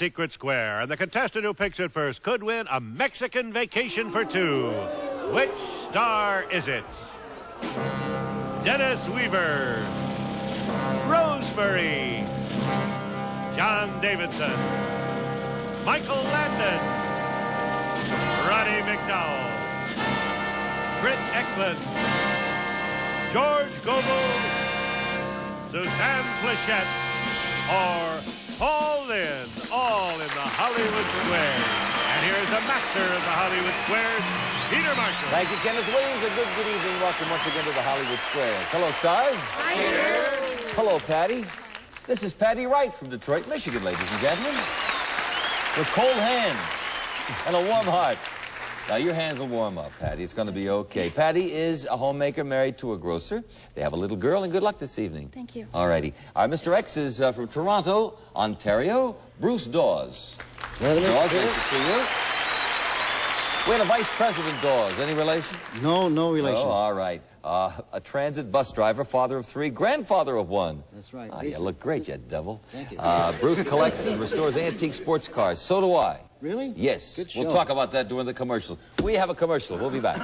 Secret Square, and the contestant who picks it first could win a Mexican vacation for two. Which star is it? Dennis Weaver, Rosemary, John Davidson, Michael Landon, Roddy McDowell, Britt Eklund, George Gobel, Suzanne Plachette, or Paul Lynde, all in the Hollywood Square. And here's the master of the Hollywood Squares, Peter Marshall. Thank you, Kenneth Williams, and good evening. Welcome once again to the Hollywood Squares. Hello, stars. Hi, Peter. Hello, Patty. This is Patty Wright from Detroit, Michigan, ladies and gentlemen. With cold hands and a warm heart. Now, your hands will warm up, Patty. It's going to be okay. Patty is a homemaker married to a grocer. They have a little girl, and good luck this evening. Thank you. All righty. Mr. X is from Toronto, Ontario, Bruce Dawes. Dawes, nice to see you. We had a Vice President Dawes. Any relation? No relation. Oh, all right. A transit bus driver, father of three, grandfather of one. That's right. You look great, you devil. Thank you. Bruce collects and restores antique sports cars. So do I. Really? Yes. Good show. We'll talk about that during the commercial. We have a commercial. We'll be back.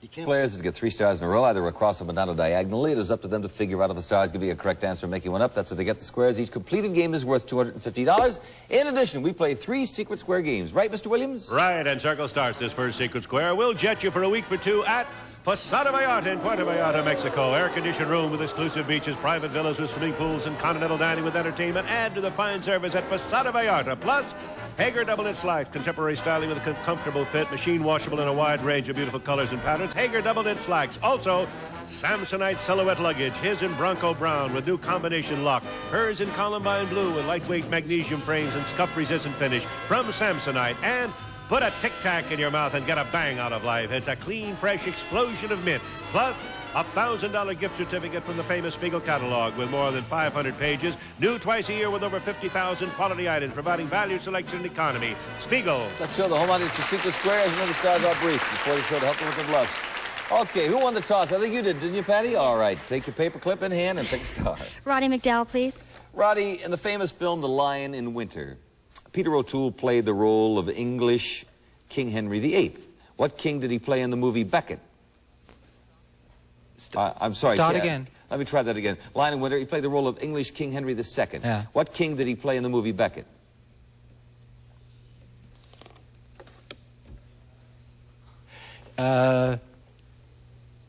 You can't... Players that get 3 stars in a row, either across or down or diagonally. It is up to them to figure out if a star is going to be a correct answer, making one up. That's if they get the squares. Each completed game is worth $250. In addition, we play 3 secret square games. Right, Mr. Williams? Right, and Circle starts this first Secret Square. We'll jet you for a week for two at Posada Vallarta in Puerto Vallarta, Mexico. Air-conditioned room with exclusive beaches, private villas with swimming pools, and continental dining with entertainment. Add to the fine service at Posada Vallarta. Plus, Hager double-knit slacks, contemporary styling with a comfortable fit, machine washable in a wide range of beautiful colors and patterns. Hager double-knit slacks. Also, Samsonite silhouette luggage, his in Bronco brown with new combination lock, hers in Columbine blue with lightweight magnesium frames and scuff-resistant finish from Samsonite. And put a tic-tac in your mouth and get a bang out of life. It's a clean, fresh explosion of mint. Plus, a $1,000 gift certificate from the famous Spiegel catalog with more than 500 pages. New twice a year with over 50,000 quality items, providing value, selection, and economy. Spiegel. Let's show the home audience the secret squares and then the stars are brief before the show to help them with the bluffs. Okay, who won the toss? I think you did, didn't you, Patty? All right, take your paper clip in hand and pick a star. Roddy McDowell, please. Roddy, in the famous film The Lion in Winter, Peter O'Toole played the role of English King Henry VIII. What king did he play in the movie Becket? I'm sorry. Start again. Let me try that again. Lion in Winter, he played the role of English King Henry II. Yeah. What king did he play in the movie Becket? The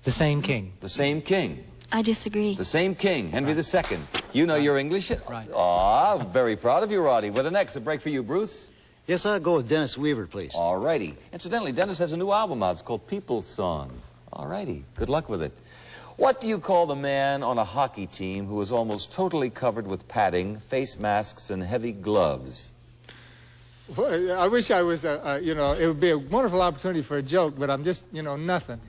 same king. The same king. I disagree. The same king, Henry II. You know your English? Right. Ah, very proud of you, Roddy. With an X, a break for you, Bruce. Yes, I'll go with Dennis Weaver, please. All righty. Incidentally, Dennis has a new album out. It's called People's Song. All righty. Good luck with it. What do you call the man on a hockey team who is almost totally covered with padding, face masks, and heavy gloves? Well, I wish I was, you know, it would be a wonderful opportunity for a joke, but I'm just, you know, nothing.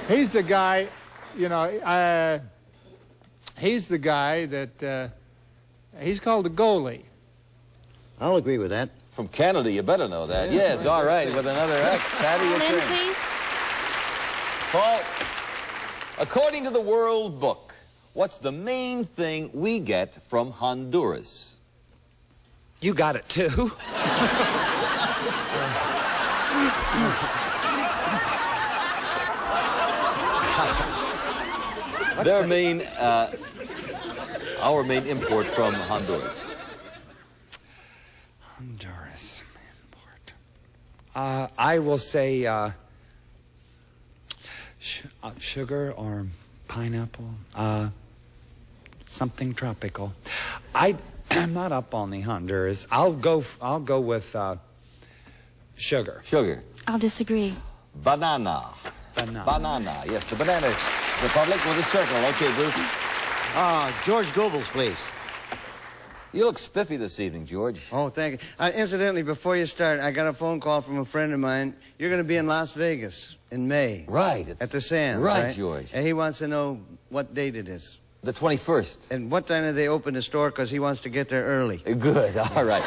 He's the guy, you know, he's the guy that, he's called the goalie. I'll agree with that. From Canada, you better know that. Yes, all right, with another X. Patty, your Lynn, turn. please. Paul, according to the World Book, what's the main thing we get from Honduras? You got it, too. Our main import from Honduras. Honduras import. I will say sugar or pineapple. Something tropical. I'm not up on the Honduras. I'll go with sugar. Sugar. I'll disagree. Banana. Banana. Yes, the banana republic with a circle. Okay, Bruce. George Goebbels, please. You look spiffy this evening, George. Oh, thank you. Incidentally, before you start, I got a phone call from a friend of mine. You're going to be in Las Vegas in May. Right. At the Sands, right? George. And he wants to know what date it is. The 21st. And what time do they open the store? Because he wants to get there early. Good. All right.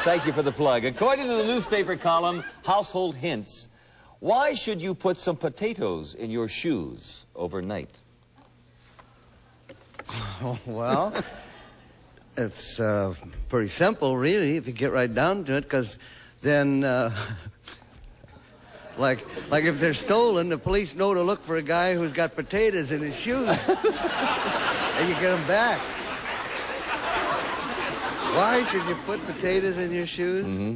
Thank you for the plug. According to the newspaper column, Household Hints, why should you put some potatoes in your shoes overnight? Oh, well, It's pretty simple, really, if you get right down to it, because then, like if they're stolen, the police know to look for a guy who's got potatoes in his shoes. And you get them back. Why should you put potatoes in your shoes? Mm-hmm.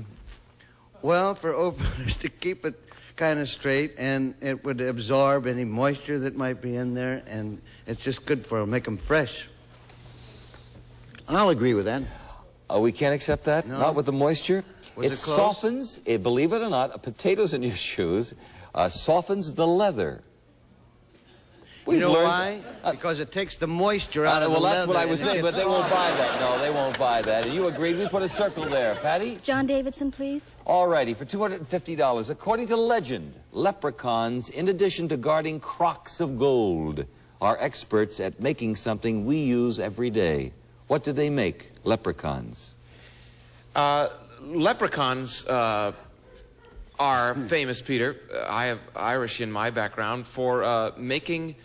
Well, for openers to keep it kind of straight, and it would absorb any moisture that might be in there, and it's just good for them, make them fresh. I'll agree with that. We can't accept that? No. Not with the moisture? Was It it close? softens, believe it or not, potatoes in your shoes softens the leather. You know learned- why? Because it takes the moisture out of well, the that's what I leather was and it saying, but gets they won't soft. buy that. No, they won't buy that. And you agreed. We put a circle there. Patty? John Davidson, please. All righty, for $250. According to legend, leprechauns, in addition to guarding crocks of gold, are experts at making something we use every day. What do they make, leprechauns? Leprechauns are famous, Peter. I have Irish in my background for making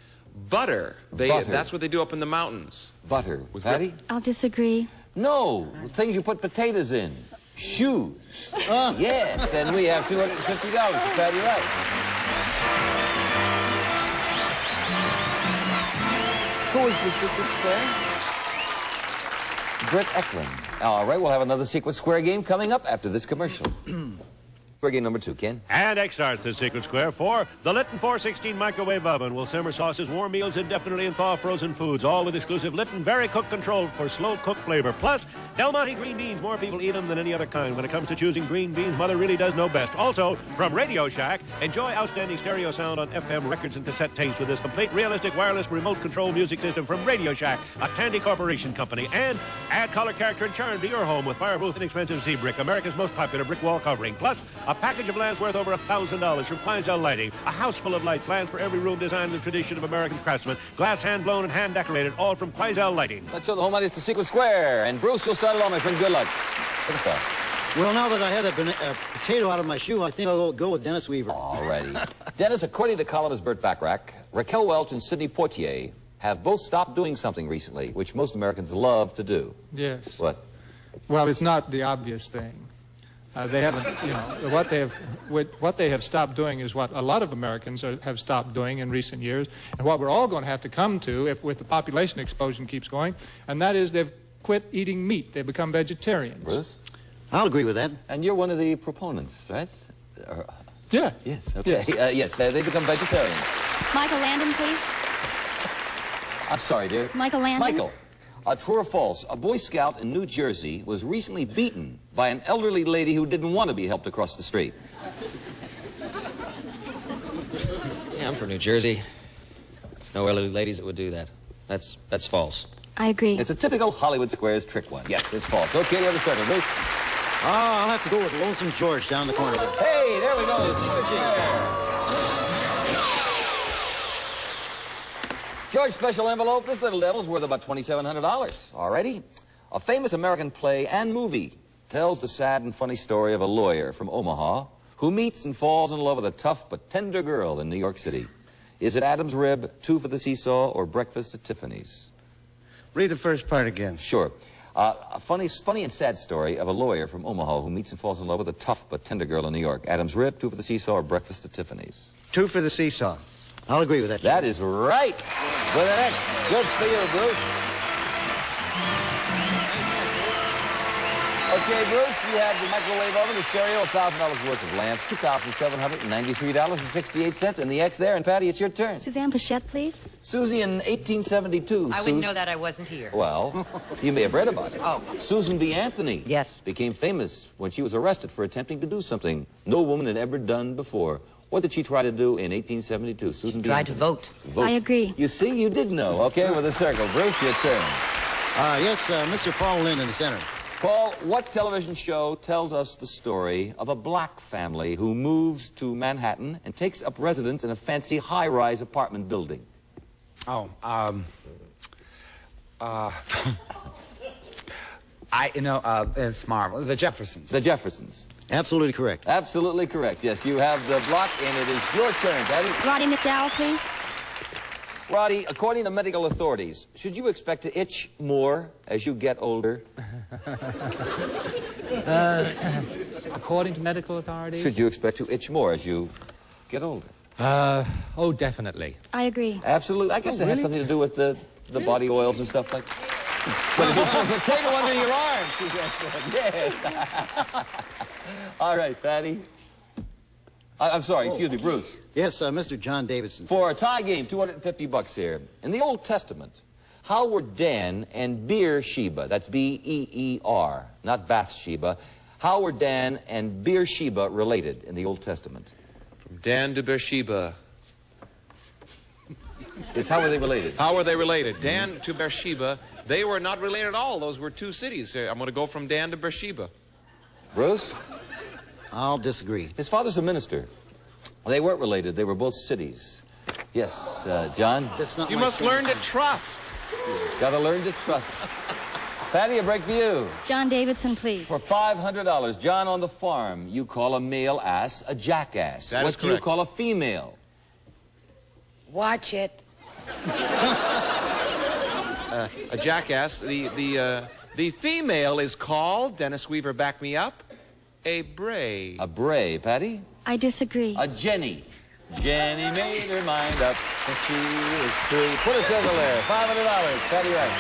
butter. Butter. That's what they do up in the mountains. Butter. With Patty? I'll disagree. No, things you put potatoes in. Shoes. Yes, and we have $250 for Patty Wright. Who is the secret square? Britt Eklund. All right, we'll have another secret square game coming up after this commercial. Square game number 2, Ken. And X starts the secret square for the Litton 416 microwave oven. Will simmer sauces, warm meals indefinitely, and thaw frozen foods. All with exclusive Litton Very Cook Control for slow cook flavor. Plus, Del Monte green beans. More people eat them than any other kind. When it comes to choosing green beans, Mother really does know best. Also, from Radio Shack, enjoy outstanding stereo sound on FM records and cassette tapes with this complete, realistic, wireless, remote control music system from Radio Shack, a Tandy Corporation company. And add color, character, and charm to your home with fireproof, inexpensive Z-Brick, America's most popular brick wall covering. Plus, a package of lamps worth over $1,000 from Clydesdale Lighting. A house full of lights, lamps for every room designed in the tradition of American craftsmen. Glass hand-blown and hand-decorated, all from Clydesdale Lighting. Let's show the home audience the secret square. And Bruce, you'll start it on, my friend. Good luck. Good stuff. Well, now that I had a potato out of my shoe, I think I'll go with Dennis Weaver. All righty. Dennis, according to columnist Burt Bacharach, Raquel Welch and Sidney Poitier have both stopped doing something recently, which most Americans love to do. Yes. What? Well, it's not the obvious thing. They haven't, you know, what they have stopped doing is what a lot of Americans have stopped doing in recent years, and what we're all going to have to come to if the population explosion keeps going, and that is they've quit eating meat. They've become vegetarians. Bruce? I'll agree with that. And you're one of the proponents, right? Yeah. Yes, okay. Yes. Yes, they become vegetarians. Michael Landon, please. I'm sorry, dear. Michael Landon. Michael, true or false, a Boy Scout in New Jersey was recently beaten by an elderly lady who didn't want to be helped across the street. Yeah, I'm from New Jersey. There's no elderly ladies that would do that. That's false. I agree. It's a typical Hollywood Squares trick one. Yes, it's false. Okay, the other starter, Bruce. I'll have to go with Lonesome George down the corner there. Hey, there we go. Secret square. George special envelope. This little devil's worth about $2,700. Alrighty. A famous American play and movie tells the sad and funny story of a lawyer from Omaha who meets and falls in love with a tough but tender girl in New York City. Is it Adam's Rib, Two for the Seesaw, or Breakfast at Tiffany's? Read the first part again. Sure. A funny and sad story of a lawyer from Omaha who meets and falls in love with a tough but tender girl in New York. Adam's Rib, Two for the Seesaw, or Breakfast at Tiffany's? Two for the seesaw. I'll agree with that. That is right. With an X. Good for you, Bruce. Okay, Bruce, you have the microwave oven, the stereo, $1,000 worth of lamps, $2,793.68, and the X there. And Patty, it's your turn. Suzanne Plachette, please. Susie, in 1872... I wouldn't know that. I wasn't here. Well, you may have read about it. Oh. Susan B. Anthony. Yes. Became famous when she was arrested for attempting to do something no woman had ever done before. What did she try to do in 1872? Susan B. Tried to Anthony. vote. I agree. You see, you did know. Okay, with a circle. Bruce, your turn. Yes, Mr. Paul Lynde in the center. Paul, what television show tells us the story of a black family who moves to Manhattan and takes up residence in a fancy high-rise apartment building? Oh, it's marvelous. The Jeffersons. The Jeffersons. Absolutely correct. Absolutely correct. Yes, you have the block, and it is your turn, Patty. Roddy McDowell, please. Roddy, according to medical authorities, should you expect to itch more as you get older? According to medical authorities? Should you expect to itch more as you get older? Oh, definitely. I agree. Absolutely. I guess it has something to do with the body oils and stuff like that. But if you put a potato under your arm, Suzanne said, yeah. All right, Patty. I'm sorry, excuse me, Bruce. Yes, Mr. John Davidson. For a tie game, $250 here. In the Old Testament, how were Dan and Beersheba, that's B-E-E-R, not Bathsheba, how were Dan and Beersheba related in the Old Testament? From Dan to Beersheba. Yes, how were they related? How were they related? Dan to Beersheba, they were not related at all. Those were two cities. I'm going to go from Dan to Beersheba. Bruce? I'll disagree. His father's a minister. They weren't related. They were both cities. Yes, John? That's not You my must son. learn to trust. Gotta learn to trust. Patty, a break for you. John Davidson, please. For $500, John, on the farm, you call a male ass a jackass. That is What do you correct. call a female? Watch it. A jackass. The female is called, Dennis Weaver, back me up, a bray. A bray, Patty? I disagree. A Jenny. Jenny made her mind up, and she was true. Put a circle there. $500, Patty Wright.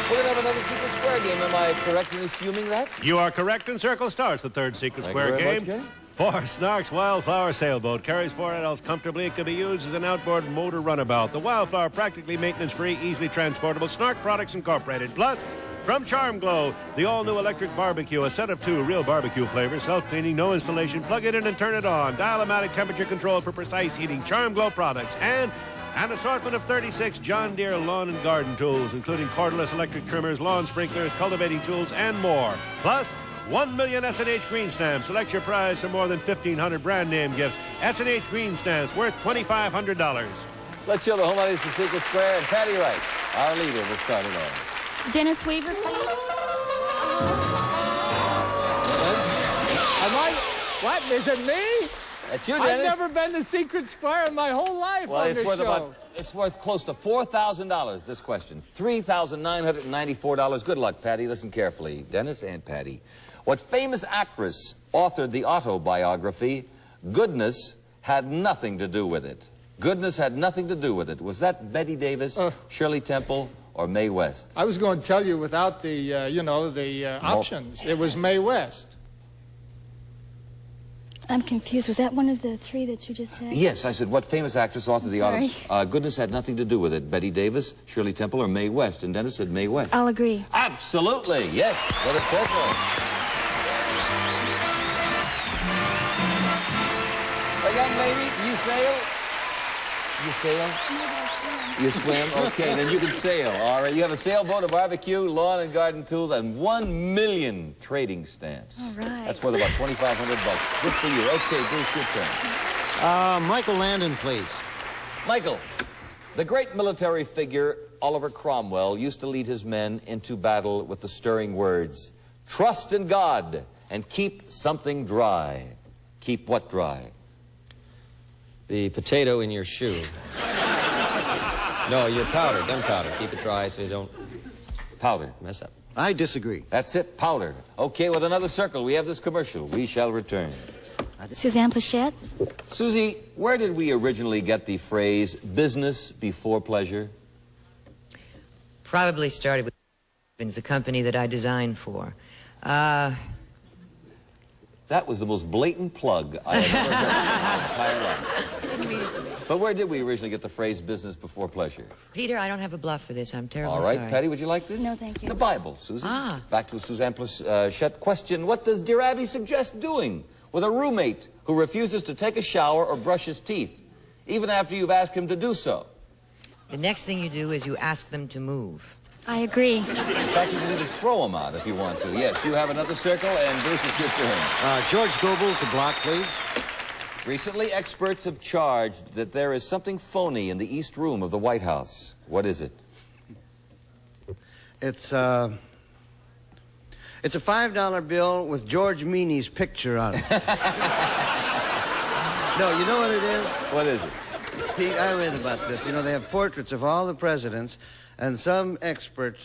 We're going to have another Secret Square game. Am I correct in assuming that? You are correct, and Circle starts the third Secret Thank Square you very game. much, Jay. For Snark's Wildflower Sailboat carries 4 adults comfortably. It can be used as an outboard motor runabout. The Wildflower, practically maintenance-free, easily transportable. Snark Products Incorporated. Plus, from Charm Glow, the all-new electric barbecue, a set of 2 real barbecue flavors, self-cleaning, no installation. Plug it in and turn it on. Dial-o-matic temperature control for precise heating. Charm Glow products. And an assortment of 36 John Deere lawn and garden tools, including cordless electric trimmers, lawn sprinklers, cultivating tools, and more. Plus, 1 million S&H green stamps. Select your prize for more than 1,500 brand name gifts. S&H green stamps worth $2,500. Let's show the home audience the Secret Square, and Patty Wright, our leader, will start it off. Dennis Weaver, please. Am I? What? Is it me? That's you, I've Dennis. never been to Secret Square in my whole life Well, on it's this worth show. it's worth close to $4,000, this question. $3,994. Good luck, Patty. Listen carefully. Dennis and Patty. What famous actress authored the autobiography, Goodness Had Nothing to Do with It? Goodness had nothing to do with it. Was that Betty Davis, Shirley Temple, or Mae West? I was going to tell you without the, options. It was Mae West. I'm confused. Was that one of the 3 that you just said? Yes, I said, what famous actress authored the Sorry. Goodness had nothing to do with it? Betty Davis, Shirley Temple, or Mae West? And Dennis said Mae West. I'll agree. Absolutely, yes. Let it circle. A young lady, you sail? You sail? You swim? Okay, then you can sail. All right, you have a sailboat, a barbecue, lawn and garden tools, and 1 million trading stamps. All right. That's worth about $2,500. Good for you. Okay, Bruce, your turn. Michael Landon, please. Michael, the great military figure Oliver Cromwell used to lead his men into battle with the stirring words, "Trust in God and keep something dry." Keep what dry? The potato in your shoe. No, your powder, gunpowder. Keep it dry so you don't Powder. mess up. I disagree. That's it, powder. Okay, with another circle, we have this commercial. We shall return. Suzanne Plachette? Susie, where did we originally get the phrase business before pleasure? Probably started with the company that I designed for. That was the most blatant plug I have ever heard in my entire life. But where did we originally get the phrase business before pleasure? Peter, I don't have a bluff for this. I'm terribly All right, sorry. Patty, would you like this? No, thank you. The Bible, Susie. Ah. Back to a Suzanne Plachette question. What does Dear Abby suggest doing with a roommate who refuses to take a shower or brush his teeth, even after you've asked him to do so? The next thing you do is you ask them to move. I agree. In fact, you can even throw them out if you want to. Yes, you have another circle, and Bruce, it's your turn. George Goebel to block, please. Recently, experts have charged that there is something phony in the East Room of the White House. What is it? It's a $5 bill with George Meany's picture on it. No, you know what it is? What is it? Pete, I read about this. You know, they have portraits of all the presidents, and some expert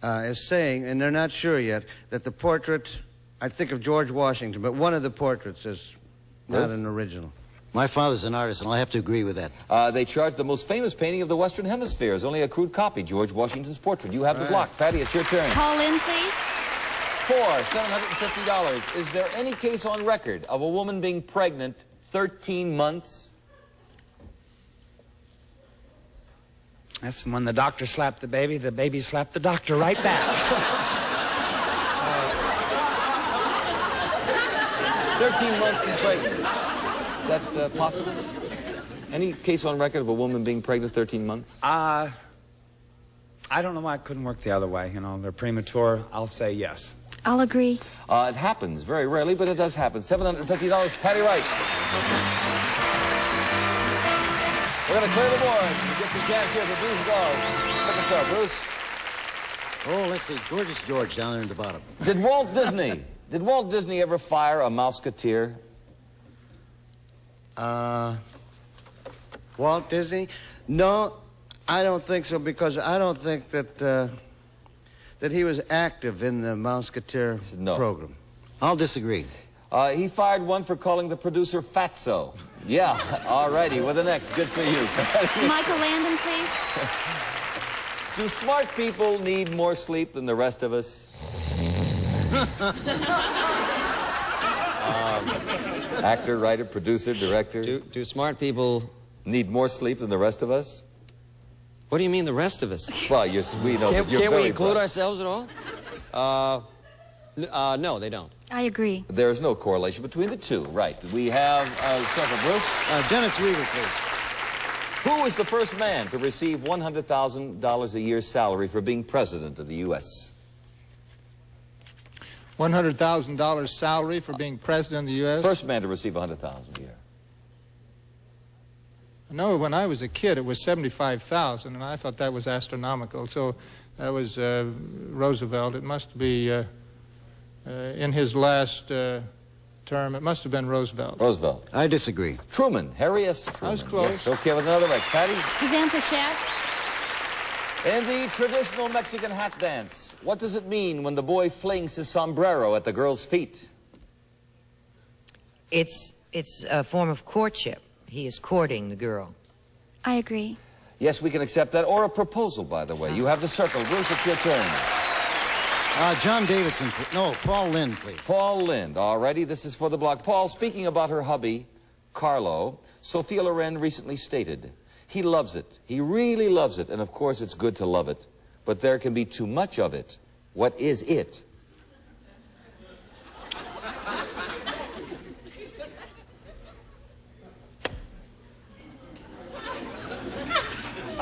is saying, and they're not sure yet, that the portrait, I think of George Washington, but one of the portraits is not an original. My father's an artist, and I'll have to agree with that. They charge the most famous painting of the Western Hemisphere is only a crude copy, George Washington's portrait. You have the block. Patty, it's your turn. Call in, please. $750. Is there any case on record of a woman being pregnant 13 months? That's when the doctor slapped the baby slapped the doctor right back. 13 months pregnant. Is that possible? Any case on record of a woman being pregnant 13 months? I don't know why it couldn't work the other way. You know, they're premature. I'll say yes. I'll agree. It happens very rarely, but it does happen. $750, Patty Wright. We're going to clear the board and get some cash here for Bruce Dawes. Pick a star, Bruce. Oh, let's see. Gorgeous George down there in the bottom. Did Walt Disney ever fire a Mouseketeer? Walt Disney? No, I don't think so, because I don't think that that he was active in the Mouseketeer program. I'll disagree. He fired one for calling the producer fatso. Yeah, all righty. Well, the next. Good for you. Michael Landon, please. Do smart people need more sleep than the rest of us? Actor, writer, producer, director. Do smart people need more sleep than the rest of us? What do you mean, the rest of us? Well, we know that you're Can't very we include bright. ourselves at all? No, they don't. I agree. There is no correlation between the two. Right. We have several. Bruce? Dennis Weaver, please. Who was the first man to receive $100,000 a year salary for being president of the U.S.? $100,000 salary for being president of the U.S.? First man to receive $100,000 a year. No, when I was a kid, it was $75,000, and I thought that was astronomical. So that was Roosevelt. It must be in his last term. It must have been Roosevelt. Roosevelt. I disagree. Truman. Harry S. Truman. I was close. Yes, okay, with another X. Patty? Suzanne Plachette. In the traditional Mexican hat dance, what does it mean when the boy flings his sombrero at the girl's feet? It's a form of courtship. He is courting the girl. I agree. Yes, we can accept that. Or a proposal, by the way. You have the circle. Bruce, it's your turn. John Davidson. No, Paul Lynde, please. Paul Lynde. All righty, this is for the block. Paul, speaking about her hubby, Carlo, Sophia Loren recently stated, he loves it. He really loves it. And, of course, it's good to love it. But there can be too much of it. What is it?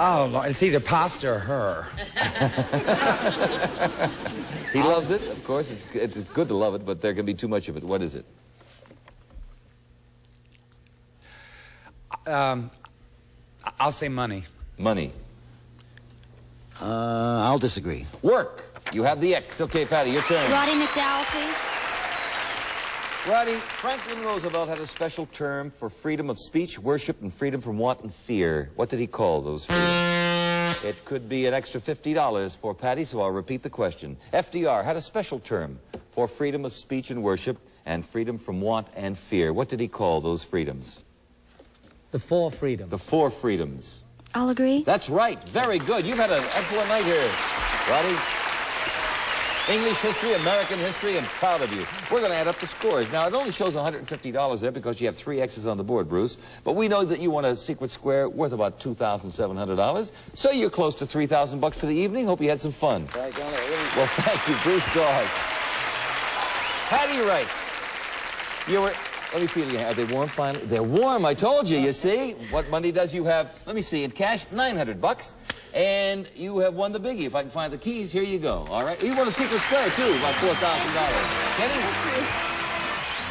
Oh, Lord, it's either pasta or her. He loves it. Of course, it's good to love it, but there can be too much of it. What is it? I'll say money. Money. I'll disagree. Work. You have the X. Okay, Patty, your turn. Roddy McDowell, please. Roddy, Franklin Roosevelt had a special term for freedom of speech, worship, and freedom from want and fear. What did he call those freedoms? It could be an extra $50 for Patty, so I'll repeat the question. FDR had a special term for freedom of speech and worship and freedom from want and fear. What did he call those freedoms? The four freedoms. The four freedoms. I'll agree. That's right. Very good. You've had an excellent night here, Roddy. English history, American history, I'm proud of you. We're going to add up the scores. Now, it only shows $150 there because you have 3 X's on the board, Bruce. But we know that you won a secret square worth about $2,700. So you're close to $3,000 for the evening. Hope you had some fun. Well, thank you, Bruce Dawes. Patty Wright. You were... Let me feel your hand. Are they warm finally? They're warm, I told you, you see. What money does you have? Let me see, in cash, $900. And you have won the biggie. If I can find the keys, here you go. All right? You won a secret square, too, about $4,000. Kenny?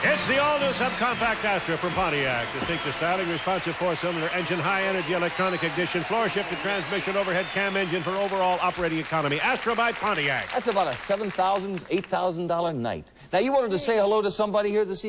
It's the all-new subcompact Astra from Pontiac. Distinctive styling, responsive 4-cylinder engine, high-energy electronic ignition, floor-shifted transmission, overhead cam engine for overall operating economy. Astra by Pontiac. That's about a $7,000, $8,000 night. Now, you wanted to say hello to somebody here this evening?